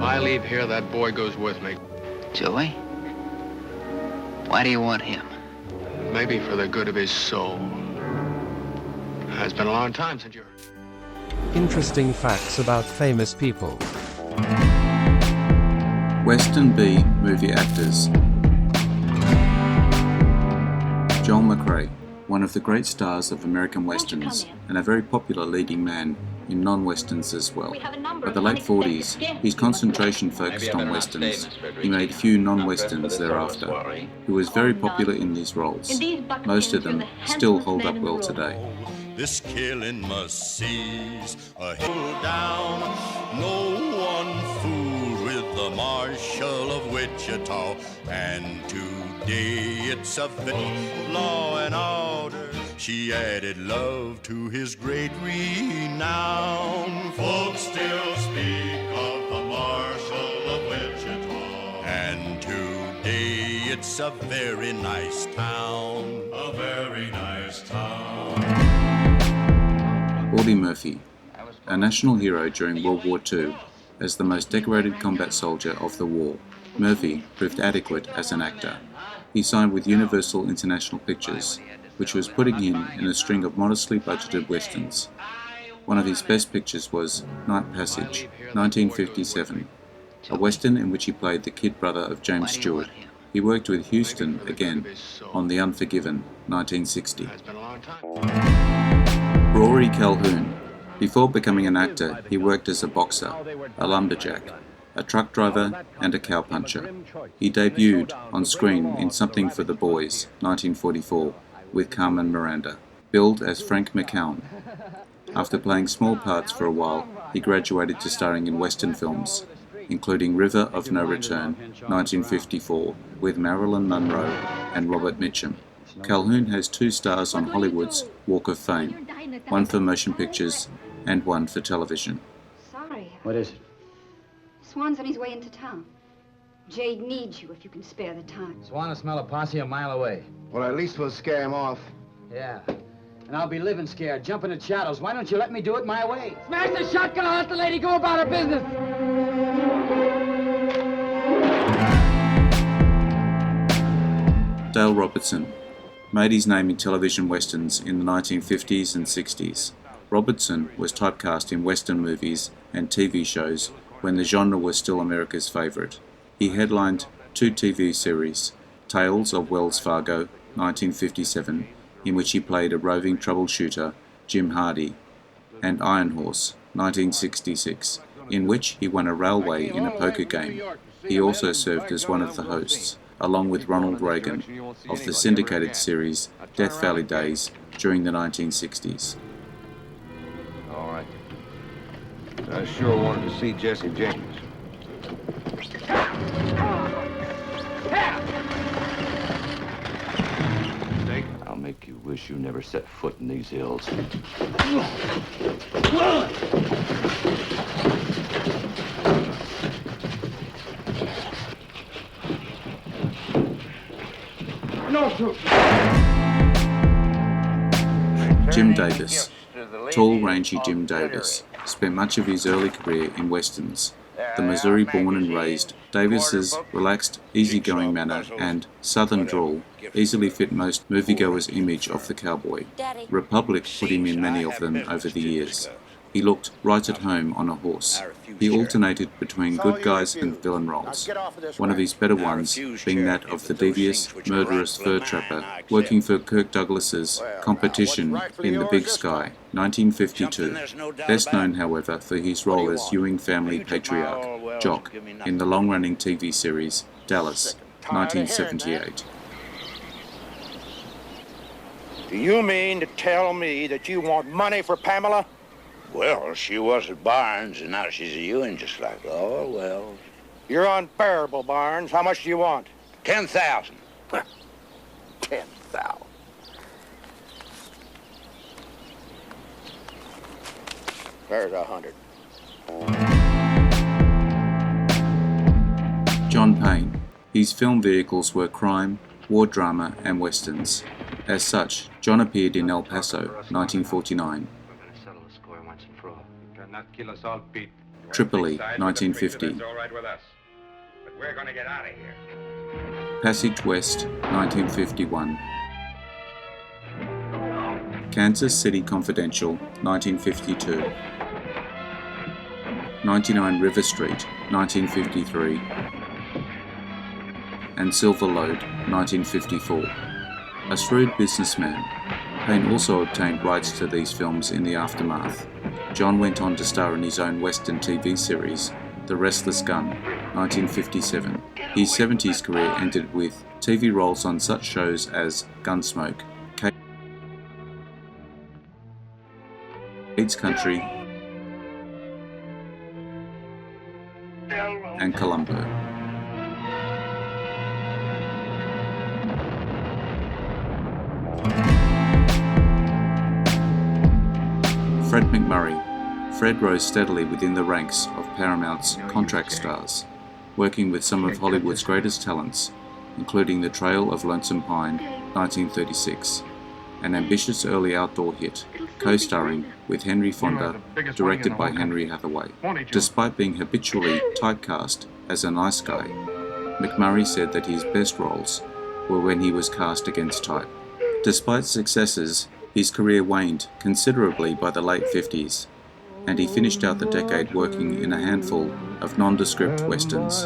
I leave here, that boy goes with me. Joey? Why do you want him? Maybe for the good of his soul. It's been a long time since you... Interesting facts about famous people. Western B movie actors. Joel McCrae, one of the great stars of American westerns and a very popular leading man in non-westerns as well. By the late 40s, his concentration focused on westerns. He made few non-westerns thereafter. He was very popular in these roles. Most of them still hold up well today. This killing must cease. A hill down, no one fooled with the Marshal of Wichita. And today it's a law and order. She added love to his great renown. Folks still speak of the Marshal of Wichita. And today it's a very nice town. A very nice town. Audie Murphy, a national hero during World War II, as the most decorated combat soldier of the war, Murphy proved adequate as an actor. He signed with Universal International Pictures, which was putting him in a string of modestly budgeted westerns. One of his best pictures was Night Passage, 1957, a western in which he played the kid brother of James Stewart. He worked with Houston again on The Unforgiven, 1960. Rory Calhoun. Before becoming an actor, he worked as a boxer, a lumberjack, a truck driver and a cowpuncher. He debuted on screen in Something for the Boys, 1944, with Carmen Miranda, billed as Frank McCown. After playing small parts for a while, he graduated to starring in Western films, including River of No Return, 1954, with Marilyn Monroe and Robert Mitchum. Calhoun has 2 stars on Hollywood's Walk of Fame, one for motion pictures and one for television. Sorry. What is it? Swan's on his way into town. Jade needs you if you can spare the time. Swan will smell a posse a mile away. Well, at least we'll scare him off. Yeah. And I'll be living scared, jumping at shadows. Why don't you let me do it my way? Smash the shotgun, I'll let the lady go about her business. Dale Robertson made his name in television westerns in the 1950s and 60s. Robertson was typecast in western movies and TV shows when the genre was still America's favorite. He headlined 2 TV series, Tales of Wells Fargo, 1957, in which he played a roving troubleshooter, Jim Hardy, and Iron Horse, 1966, in which he won a railway in a poker game. He also served as one of the hosts, along with Ronald Reagan, of the syndicated series Death Valley Days during the 1960s. All right. I sure wanted to see Jesse James. I'll make you wish you never set foot in these hills. Jim Davis. Tall, rangy Jim Davis spent much of his early career in westerns. The Missouri born and raised, Davis's relaxed, easygoing manner and southern drawl easily fit most moviegoers' image of the cowboy. Republic put him in many of them over the years. He looked right at home on a horse. He alternated between good guys and villain roles, one of his better ones being that of the devious, murderous fur trapper working for Kirk Douglas's Competition in the Big Sky, 1952. Best known, however, for his role as Ewing family patriarch, Jock, in the long-running TV series Dallas, 1978. Do you mean to tell me that you want money for Pamela? Well, she was at Barnes, and now she's a Ewing, just like, oh, well. You're unbearable, Barnes. How much do you want? 10,000. 10,000. There's 100. John Payne. His film vehicles were crime, war drama, and westerns. As such, John appeared in El Paso, 1949. Not kill us all, Pete. Tripoli, 1950. We're gonna get out of here. Passage West, 1951. Kansas City Confidential, 1952. 99 River Street, 1953. And Silver Lode, 1954. A shrewd businessman, Payne also obtained rights to these films in the aftermath. John went on to star in his own Western TV series, The Restless Gun, 1957. His 70s career ended with TV roles on such shows as Gunsmoke, Kate's Country, and Columbo. Fred McMurray. Fred rose steadily within the ranks of Paramount's contract stars, working with some of Hollywood's greatest talents, including The Trail of Lonesome Pine, 1936, an ambitious early outdoor hit, co-starring with Henry Fonda, directed by Henry Hathaway. Despite being habitually typecast as a nice guy, McMurray said that his best roles were when he was cast against type. Despite successes, his career waned considerably by the late 50s, and he finished out the decade working in a handful of nondescript westerns.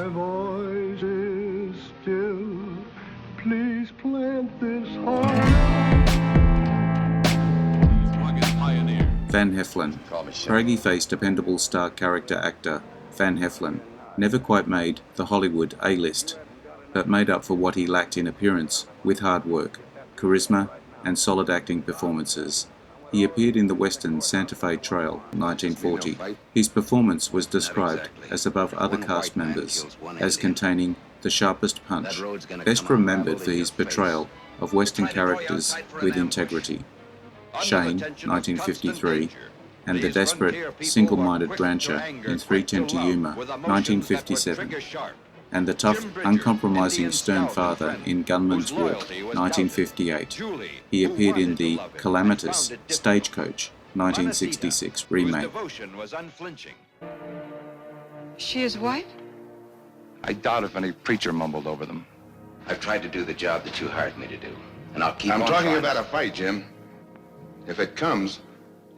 Van Heflin. Craggy-faced, dependable star character actor Van Heflin never quite made the Hollywood A-list, but made up for what he lacked in appearance with hard work, charisma, and solid acting performances. He appeared in the western Santa Fe Trail, 1940. His performance was described as above other cast members, as containing the sharpest punch, best remembered for his portrayal of western characters with integrity. Shane, 1953, and the desperate, single-minded rancher in 3:10 to Yuma, 1957, and the tough, uncompromising stern father in Gunman's Walk, 1958. He appeared in the calamitous Stagecoach, 1966 remake. She his wife? I doubt if any preacher mumbled over them. I've tried to do the job that you hired me to do, and I'll keep on I'm talking trying. about a fight, Jim. If it comes,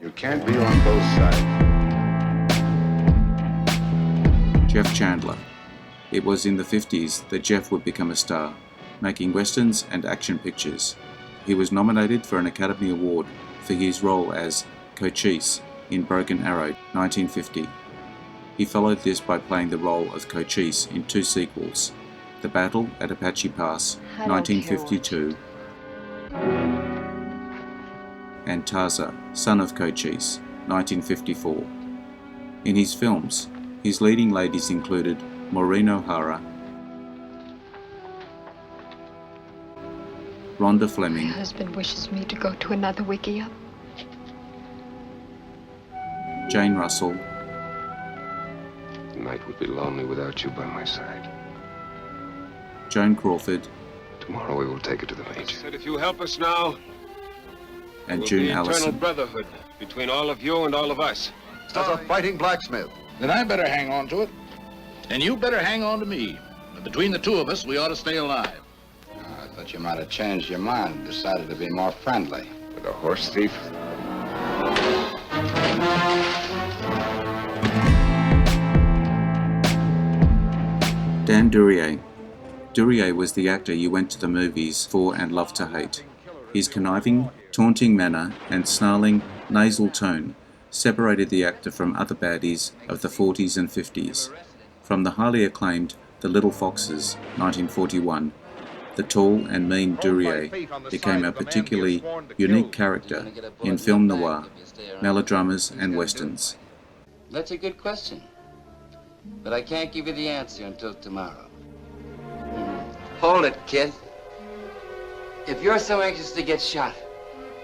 you can't be on both sides. Jeff Chandler. It was in the 50s that Jeff would become a star, making westerns and action pictures. He was nominated for an Academy Award for his role as Cochise in Broken Arrow, 1950. He followed this by playing the role of Cochise in two sequels, The Battle at Apache Pass, 1952, and Taza, Son of Cochise, 1954. In his films, his leading ladies included Maureen O'Hara, Rhonda Fleming, My husband wishes me to go to another wiki-up. Jane Russell, The night would be lonely without you by my side. Joan Crawford, Tomorrow we will take it to the major. Said if you help us now, and will June be eternal Allison. brotherhood between all of you and all of us. As a fighting blacksmith. Then I better hang on to it. And you better hang on to me. But between the two of us, we ought to stay alive. I thought you might have changed your mind and decided to be more friendly. With a horse thief? Dan Duryea. Duryea was the actor you went to the movies for and loved to hate. His conniving, taunting manner and snarling, nasal tone separated the actor from other baddies of the 40s and 50s. From the highly acclaimed The Little Foxes, 1941, the tall and mean Duryea became a particularly unique character in film noir, melodramas and westerns. That's a good question. But I can't give you the answer until tomorrow. Hold it, kid. If you're so anxious to get shot,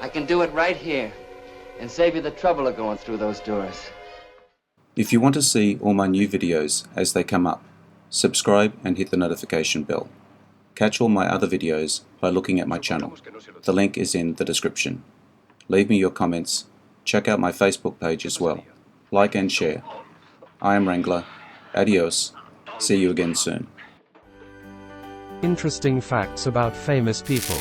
I can do it right here and save you the trouble of going through those doors. If you want to see all my new videos as they come up, subscribe and hit the notification bell. Catch all my other videos by looking at my channel. The link is in the description. Leave me your comments. Check out my Facebook page as well. Like and share. I am Wrangler. Adios. See you again soon. Interesting facts about famous people.